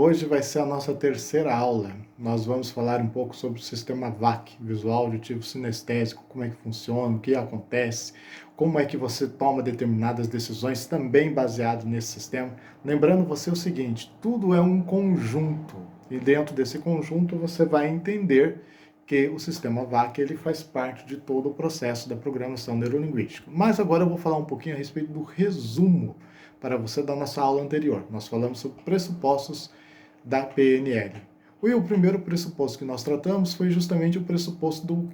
Hoje vai ser a nossa terceira aula. Nós vamos falar um pouco sobre o sistema VAC, visual, auditivo, sinestésico, como é que funciona, o que acontece, como é que você toma determinadas decisões, também baseado nesse sistema. Lembrando você o seguinte, tudo é um conjunto, e dentro desse conjunto você vai entender que o sistema VAC ele faz parte de todo o processo da programação neurolinguística. Mas agora eu vou falar um pouquinho a respeito do resumo para você da nossa aula anterior. Nós falamos sobre pressupostos da PNL. E o primeiro pressuposto que nós tratamos foi justamente o pressuposto do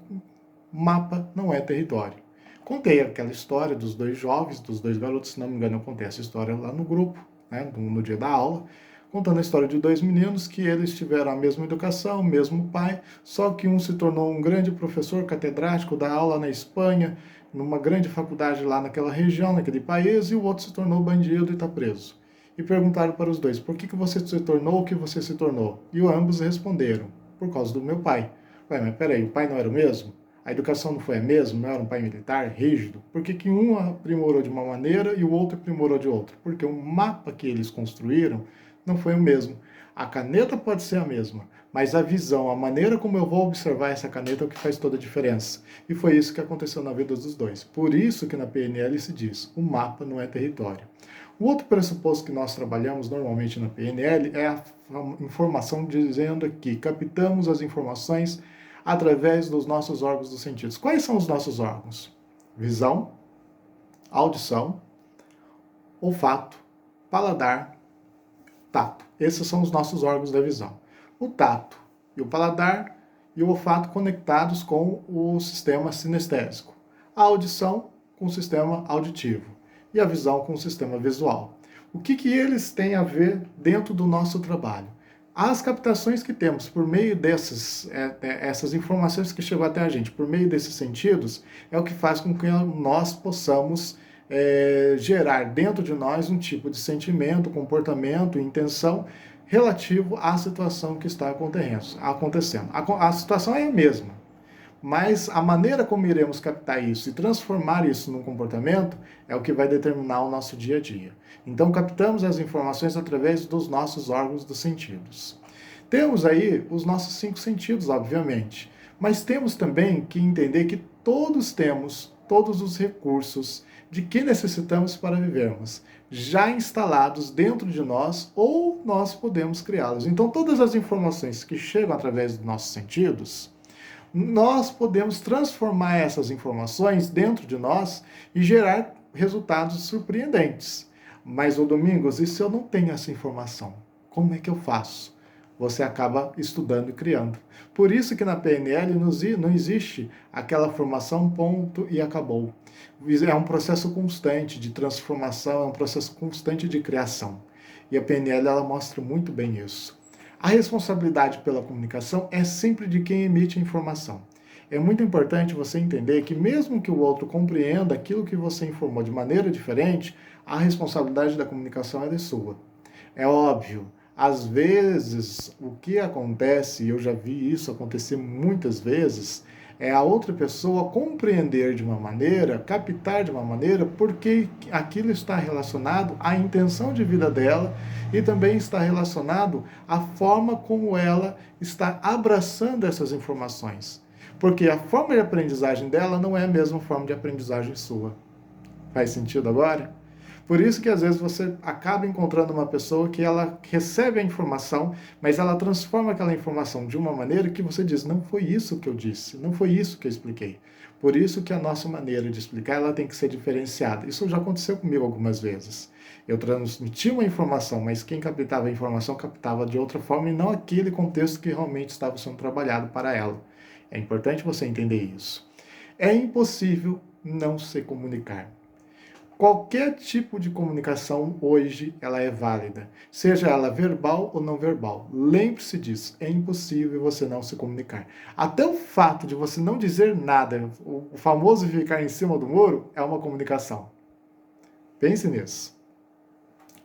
mapa não é território. Contei aquela história dos dois jovens, dos dois garotos, se não me engano eu contei essa história lá no grupo, né, no dia da aula, contando a história de dois meninos que eles tiveram a mesma educação, o mesmo pai, só que um se tornou um grande professor catedrático da aula na Espanha, numa grande faculdade lá naquela região, naquele país, e o outro se tornou bandido e está preso. E perguntaram para os dois, por que você se tornou o que você se tornou? E ambos responderam, por causa do meu pai. Ué, mas peraí, o pai não era o mesmo? A educação não foi a mesma? Não era um pai militar, rígido? Por que um aprimorou de uma maneira e o outro aprimorou de outra? Porque o mapa que eles construíram não foi o mesmo. A caneta pode ser a mesma, mas a visão, a maneira como eu vou observar essa caneta é o que faz toda a diferença. E foi isso que aconteceu na vida dos dois. Por isso que na PNL se diz, o mapa não é território. O outro pressuposto que nós trabalhamos normalmente na PNL é a informação dizendo que captamos as informações através dos nossos órgãos dos sentidos. Quais são os nossos órgãos? Visão, audição, olfato, paladar, tato. Esses são os nossos órgãos da visão. O tato e o paladar e o olfato conectados com o sistema sinestésico. A audição com o sistema auditivo e a visão com o sistema visual. O que eles têm a ver dentro do nosso trabalho? As captações que temos por meio essas informações que chegam até a gente, por meio desses sentidos, é o que faz com que nós possamos gerar dentro de nós um tipo de sentimento, comportamento, intenção relativo à situação que está acontecendo. A situação é a mesma, mas a maneira como iremos captar isso e transformar isso num comportamento é o que vai determinar o nosso dia a dia. Então, captamos as informações através dos nossos órgãos dos sentidos. Temos aí os nossos 5 sentidos, obviamente, mas temos também que entender que todos temos todos os recursos de que necessitamos para vivermos, já instalados dentro de nós ou nós podemos criá-los. Então, todas as informações que chegam através dos nossos sentidos, nós podemos transformar essas informações dentro de nós e gerar resultados surpreendentes. Mas, ô Domingos, e se eu não tenho essa informação? Como é que eu faço? Você acaba estudando e criando. Por isso que na PNL não existe aquela formação ponto e acabou. É um processo constante de transformação, é um processo constante de criação. E a PNL ela mostra muito bem isso. A responsabilidade pela comunicação é sempre de quem emite a informação. É muito importante você entender que mesmo que o outro compreenda aquilo que você informou de maneira diferente, a responsabilidade da comunicação é sua. É óbvio, às vezes o que acontece, e eu já vi isso acontecer muitas vezes, é a outra pessoa compreender de uma maneira, captar de uma maneira, porque aquilo está relacionado à intenção de vida dela e também está relacionado à forma como ela está abraçando essas informações. Porque a forma de aprendizagem dela não é a mesma forma de aprendizagem sua. Faz sentido agora? Por isso que às vezes você acaba encontrando uma pessoa que ela recebe a informação, mas ela transforma aquela informação de uma maneira que você diz, não foi isso que eu disse, não foi isso que eu expliquei. Por isso que a nossa maneira de explicar ela tem que ser diferenciada. Isso já aconteceu comigo algumas vezes. Eu transmiti uma informação, mas quem captava a informação captava de outra forma e não aquele contexto que realmente estava sendo trabalhado para ela. É importante você entender isso. É impossível não se comunicar. Qualquer tipo de comunicação hoje ela é válida, seja ela verbal ou não verbal. Lembre-se disso, é impossível você não se comunicar. Até o fato de você não dizer nada, o famoso ficar em cima do muro, é uma comunicação. Pense nisso.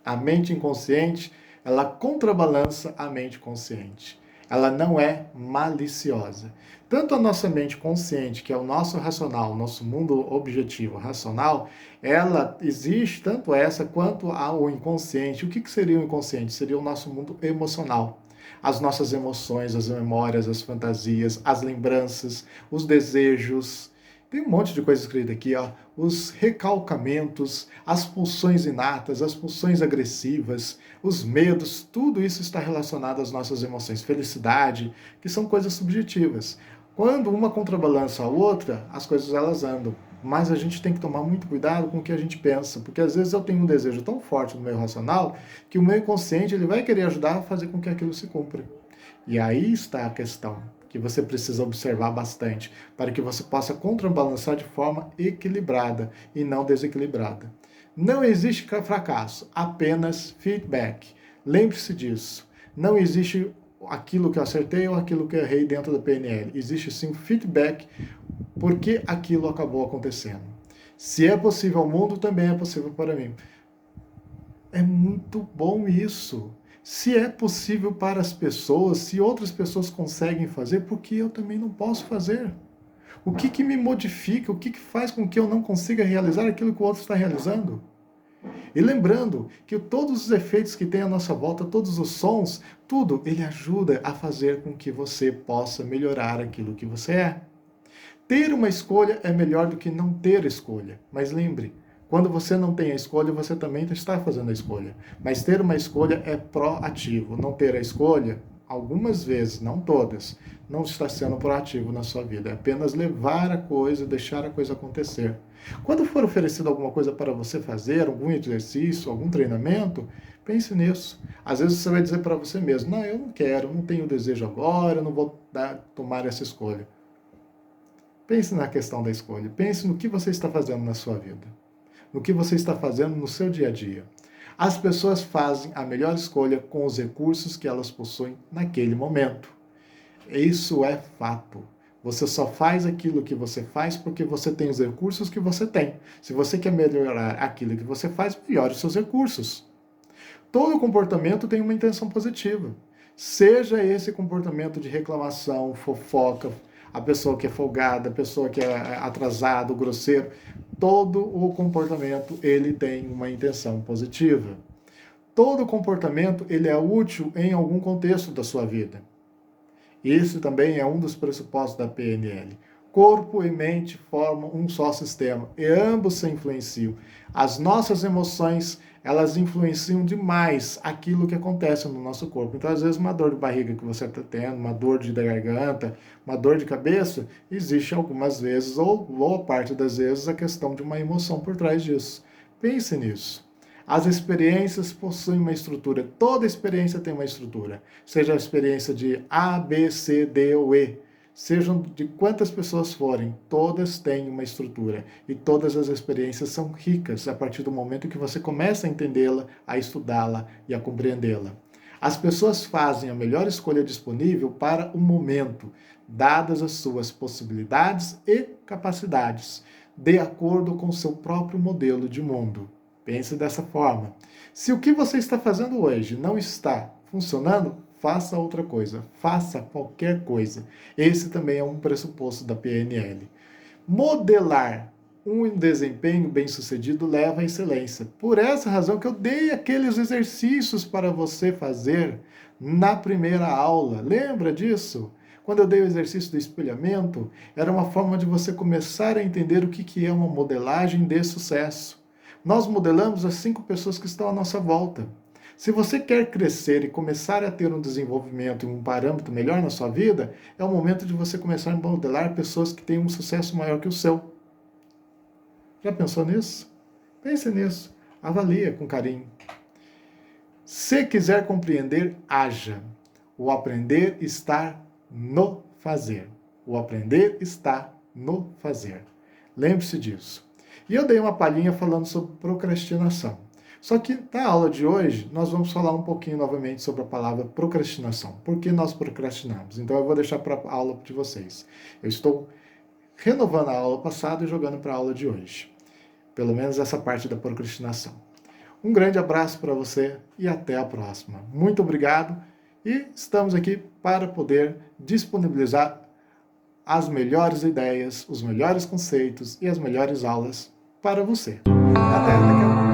A mente inconsciente, ela contrabalança a mente consciente. ela não é maliciosa. Tanto a nossa mente consciente, que é o nosso racional, o nosso mundo objetivo racional, ela existe tanto essa quanto o inconsciente. O que seria o inconsciente? Seria o nosso mundo emocional. As nossas emoções, as memórias, as fantasias, as lembranças, os desejos. Tem um monte de coisa escrita aqui, ó. Os recalcamentos, as pulsões inatas, as pulsões agressivas, os medos, tudo isso está relacionado às nossas emoções. Felicidade, que são coisas subjetivas. Quando uma contrabalança a outra, as coisas elas andam. Mas a gente tem que tomar muito cuidado com o que a gente pensa, porque às vezes eu tenho um desejo tão forte no meu racional que o meu inconsciente ele vai querer ajudar a fazer com que aquilo se cumpra. E aí está a questão que você precisa observar bastante, para que você possa contrabalançar de forma equilibrada e não desequilibrada. Não existe fracasso, apenas feedback. Lembre-se disso. Não existe aquilo que eu acertei ou aquilo que eu errei dentro da PNL. Existe sim feedback porque aquilo acabou acontecendo. Se é possível ao mundo, também é possível para mim. É muito bom isso. Se é possível para as pessoas, se outras pessoas conseguem fazer, por que eu também não posso fazer? O que me modifica? O que faz com que eu não consiga realizar aquilo que o outro está realizando? E lembrando que todos os efeitos que tem à nossa volta, todos os sons, tudo, ele ajuda a fazer com que você possa melhorar aquilo que você é. Ter uma escolha é melhor do que não ter escolha. Mas lembre, quando você não tem a escolha, você também está fazendo a escolha. Mas ter uma escolha é proativo. Não ter a escolha, algumas vezes, não todas, não está sendo proativo na sua vida. É apenas levar a coisa, deixar a coisa acontecer. Quando for oferecido alguma coisa para você fazer, algum exercício, algum treinamento, pense nisso. Às vezes você vai dizer para você mesmo, não, eu não quero, não tenho desejo agora, eu não vou tomar essa escolha. Pense na questão da escolha. Pense no que você está fazendo na sua vida. No que você está fazendo no seu dia a dia. As pessoas fazem a melhor escolha com os recursos que elas possuem naquele momento. Isso é fato. Você só faz aquilo que você faz porque você tem os recursos que você tem. Se você quer melhorar aquilo que você faz, melhore os seus recursos. Todo comportamento tem uma intenção positiva. Seja esse comportamento de reclamação, fofoca, a pessoa que é folgada, a pessoa que é atrasada, grosseiro, todo o comportamento ele tem uma intenção positiva. Todo comportamento ele é útil em algum contexto da sua vida. Isso também é um dos pressupostos da PNL. Corpo e mente formam um só sistema e ambos se influenciam. As nossas emoções, elas influenciam demais aquilo que acontece no nosso corpo. Então, às vezes, uma dor de barriga que você está tendo, uma dor de garganta, uma dor de cabeça, existe algumas vezes, ou boa parte das vezes, a questão de uma emoção por trás disso. Pense nisso. As experiências possuem uma estrutura. Toda experiência tem uma estrutura. Seja a experiência de A, B, C, D ou E. Sejam de quantas pessoas forem, todas têm uma estrutura. E todas as experiências são ricas a partir do momento que você começa a entendê-la, a estudá-la e a compreendê-la. As pessoas fazem a melhor escolha disponível para o momento, dadas as suas possibilidades e capacidades, de acordo com o seu próprio modelo de mundo. Pense dessa forma. Se o que você está fazendo hoje não está funcionando, faça outra coisa. Faça qualquer coisa. Esse também é um pressuposto da PNL. Modelar um desempenho bem-sucedido leva à excelência. Por essa razão que eu dei aqueles exercícios para você fazer na primeira aula. Lembra disso? Quando eu dei o exercício do espelhamento, era uma forma de você começar a entender o que é uma modelagem de sucesso. Nós modelamos as 5 pessoas que estão à nossa volta. Se você quer crescer e começar a ter um desenvolvimento e um parâmetro melhor na sua vida, é o momento de você começar a modelar pessoas que têm um sucesso maior que o seu. Já pensou nisso? Pense nisso. Avalie com carinho. Se quiser compreender, haja. O aprender está no fazer. O aprender está no fazer. Lembre-se disso. E eu dei uma palhinha falando sobre procrastinação. Só que na aula de hoje, nós vamos falar um pouquinho novamente sobre a palavra procrastinação. Por que nós procrastinamos? Então eu vou deixar para a aula de vocês. Eu estou renovando a aula passada e jogando para a aula de hoje. Pelo menos essa parte da procrastinação. Um grande abraço para você e até a próxima. Muito obrigado E estamos aqui para poder disponibilizar as melhores ideias, os melhores conceitos e as melhores aulas para você. Até daqui a pouco.